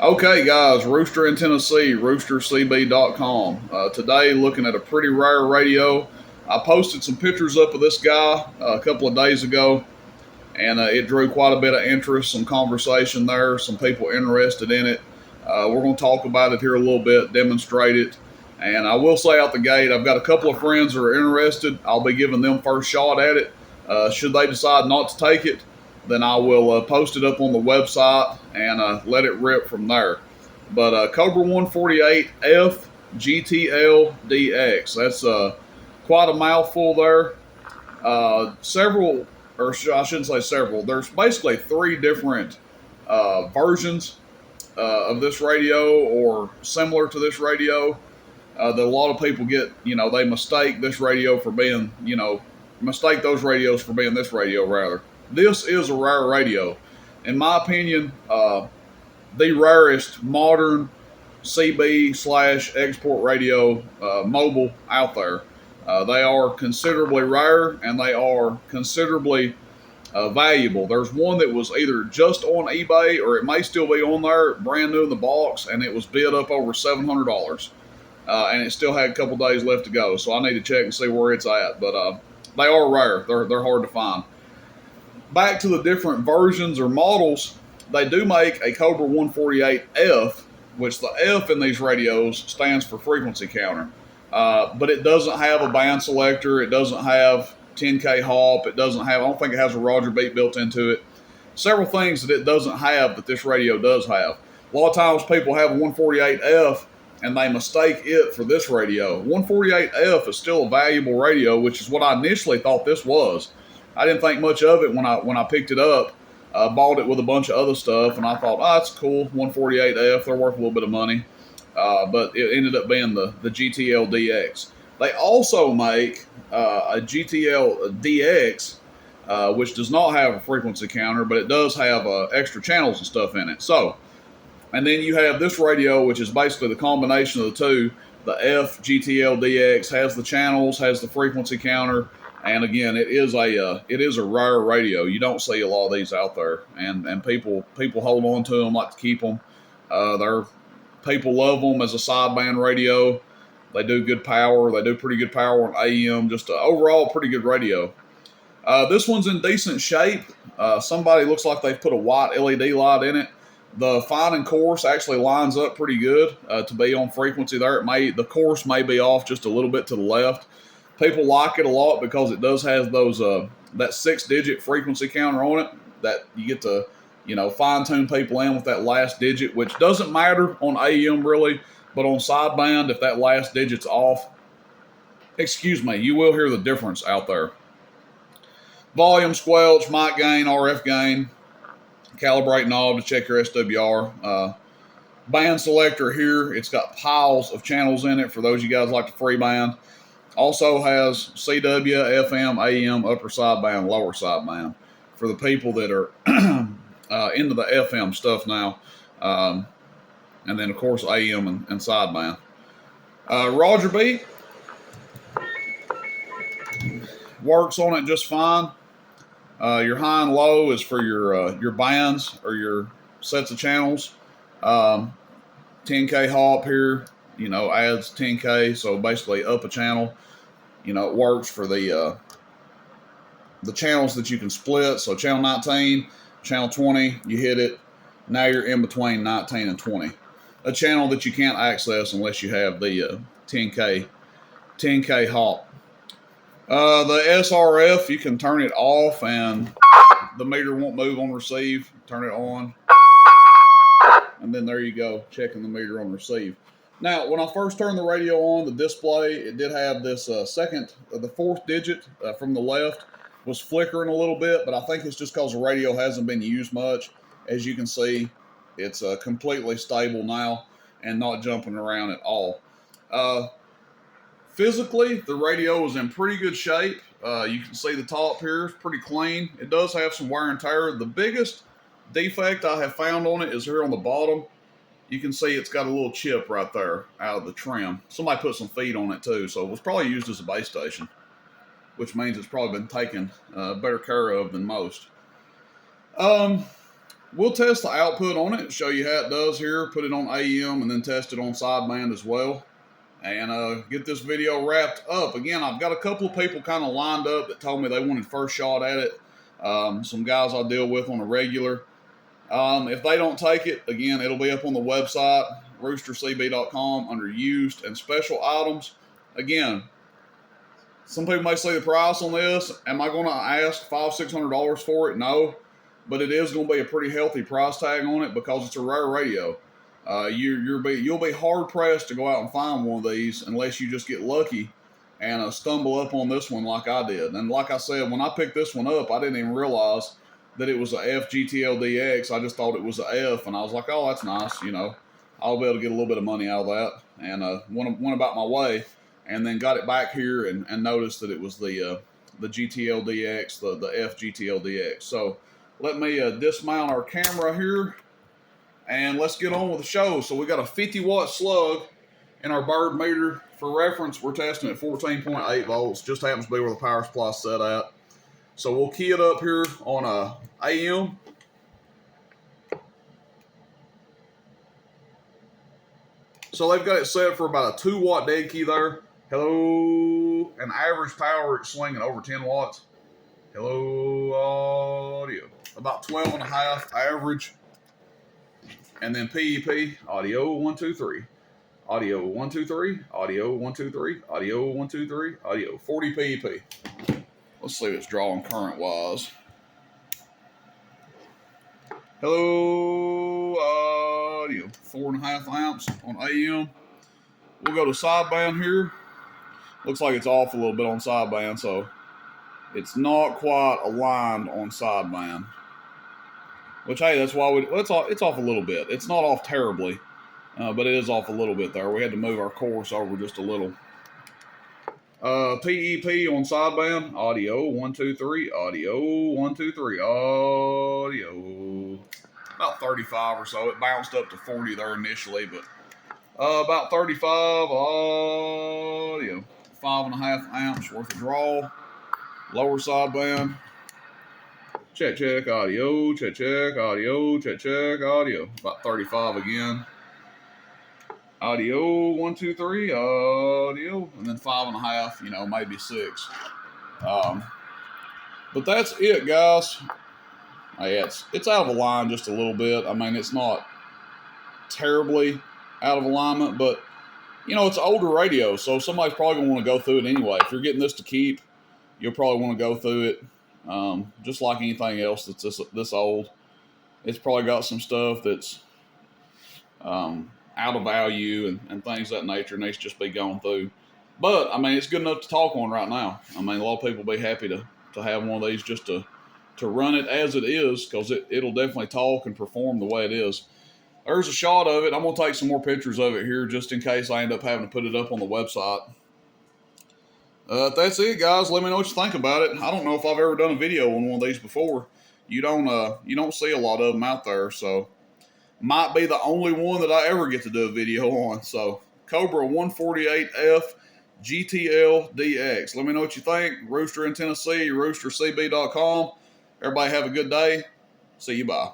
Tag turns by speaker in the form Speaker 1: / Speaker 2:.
Speaker 1: Okay, guys, Rooster in Tennessee, roostercb.com. Today, looking at a pretty rare radio. I posted some pictures up of this guy a couple of days ago, and it drew quite a bit of interest, some conversation there, some people interested in it. We're going to talk about it here a little bit, demonstrate it. And I will say out the gate, I've got a couple of friends that are interested. I'll be giving them first shot at it. Should they decide not to take it, then I will post it up on the website and let it rip from there. But Cobra 148F GTL-DX, that's quite a mouthful there. Several, or I shouldn't say several, there's basically three different versions of this radio or similar to this radio that a lot of people get, they mistake this radio for being, mistake those radios for being this radio rather. This is a rare radio. In my opinion, the rarest modern CB/export radio mobile out there. They are considerably rare and they are considerably valuable. There's one that was either just on eBay or it may still be on there, brand new in the box, and it was bid up over $700. And it still had a couple days left to go, so I need to check and see where it's at. But they are rare. They're hard to find. Back to the different versions or models, they do make a Cobra 148F, which the F in these radios stands for frequency counter. But it doesn't have a band selector. It doesn't have 10K hop. It doesn't have, I don't think it has a Roger beat built into it. Several things that it doesn't have that this radio does have. A lot of times people have a 148F and they mistake it for this radio. 148F is still a valuable radio, which is what I initially thought this was. I didn't think much of it when I picked it up. Bought it with a bunch of other stuff, and I thought, that's cool, 148F, they're worth a little bit of money. But it ended up being the GTL-DX. They also make a GTL-DX, which does not have a frequency counter, but it does have extra channels and stuff in it. So, and then you have this radio, which is basically the combination of the two. The F GTL-DX has the channels, has the frequency counter, and again, it is a rare radio. You don't see a lot of these out there, and people hold on to them, like to keep them. People love them as a sideband radio. They do good power. They do pretty good power on AM. Just overall pretty good radio. This one's in decent shape. Somebody looks like they've put a white LED light in it. The fine and coarse actually lines up pretty good to be on frequency there. The coarse may be off just a little bit to the left. People like it a lot because it does have those that 6-digit frequency counter on it that you get to fine tune people in with that last digit, which doesn't matter on AM really, but on sideband if that last digit's off, you will hear the difference out there. Volume, squelch, mic gain, RF gain, calibrate knob to check your SWR. Band selector here, it's got piles of channels in it for those you guys like to free band. Also has CW, FM, AM, upper sideband, lower sideband for the people that are into the FM stuff now. And then, of course, AM and sideband. Roger beat works on it just fine. Your high and low is for your bands or your sets of channels. 10K hop here, adds 10K, so basically up a channel. It works for the channels that you can split. So channel 19, channel 20, you hit it. Now you're in between 19 and 20. A channel that you can't access unless you have the 10K hop. The SRF, you can turn it off and the meter won't move on receive. Turn it on. And then there you go, checking the meter on receive. Now, when I first turned the radio on, the display, it did have this the fourth digit from the left was flickering a little bit, but I think it's just because the radio hasn't been used much. As you can see, it's completely stable now and not jumping around at all. Physically, the radio is in pretty good shape. You can see the top here is pretty clean. It does have some wear and tear. The biggest defect I have found on it is here on the bottom. You can see it's got a little chip right there out of the trim. Somebody put some feed on it too, so it was probably used as a base station, which means it's probably been taken better care of than most. We'll test the output on it, show you how it does here, put it on AM, and then test it on sideband as well. And get this video wrapped up. Again, I've got a couple of people kind of lined up that told me they wanted first shot at it. Some guys I deal with on a regular. If they don't take it, again, it'll be up on the website, roostercb.com, under used and special items. Again, some people may say the price on this. Am I going to ask $500-600 for it? No, but it is going to be a pretty healthy price tag on it because it's a rare radio. You'll be hard pressed to go out and find one of these unless you just get lucky and stumble up on this one like I did. And like I said, when I picked this one up, I didn't even realize that it was a FGTLDX. I just thought it was a F, and I was like, oh, that's nice. You know, I'll be able to get a little bit of money out of that. And went about my way, and then got it back here and noticed that it was the GTLDX, the FGTLDX. So let me dismount our camera here, and let's get on with the show. So we got a 50-watt slug in our bird meter. For reference, we're testing at 14.8 volts. Just happens to be where the power supply is set at. So we'll key it up here on a AM. So they've got it set for about a 2-watt dead key there. Hello. And average power, it's swinging over 10 watts. Hello, audio. About 12.5 average. And then PEP, audio 1, 2, 3. Audio 1, 2, 3. Audio 1, 2, 3. Audio 1, 2, 3. Audio 40 PEP. Let's see what it's drawing current wise. Hello, audio 4.5 amps on AM. We'll go to sideband here. Looks like it's off a little bit on sideband, so it's not quite aligned on sideband. Which, hey, that's why it's off a little bit. It's not off terribly, but it is off a little bit there. We had to move our course over just a little. PEP on sideband, audio 1, 2, 3, audio 1, 2, 3, audio about 35 or so. It bounced up to 40 there initially, but about 35 audio, 5.5 amps worth of draw. Lower sideband, check audio, check audio, check audio. About 35 again. Audio 1, 2, 3, audio, and then 5.5, you know, maybe 6. But that's it, guys. Hey, it's out of line just a little bit. I mean, it's not terribly out of alignment, but you know, it's an older radio, so somebody's probably gonna want to go through it anyway. If you're getting this to keep, you'll probably want to go through it. Just like anything else that's this old, it's probably got some stuff that's out of value and things of that nature, and they should just be going through. But I mean, it's good enough to talk on right now. I mean, a lot of people will be happy to have one of these just to run it as it is, because it'll definitely talk and perform the way it is. There's a shot of it. I'm going to take some more pictures of it here just in case I end up having to put it up on the website. That's it, guys. Let me know what you think about it. I don't know if I've ever done a video on one of these before. You don't see a lot of them out there, so might be the only one that I ever get to do a video on. So Cobra 148F GTL DX. Let me know what you think. Rooster in Tennessee, roostercb.com. Everybody have a good day. See you, bye.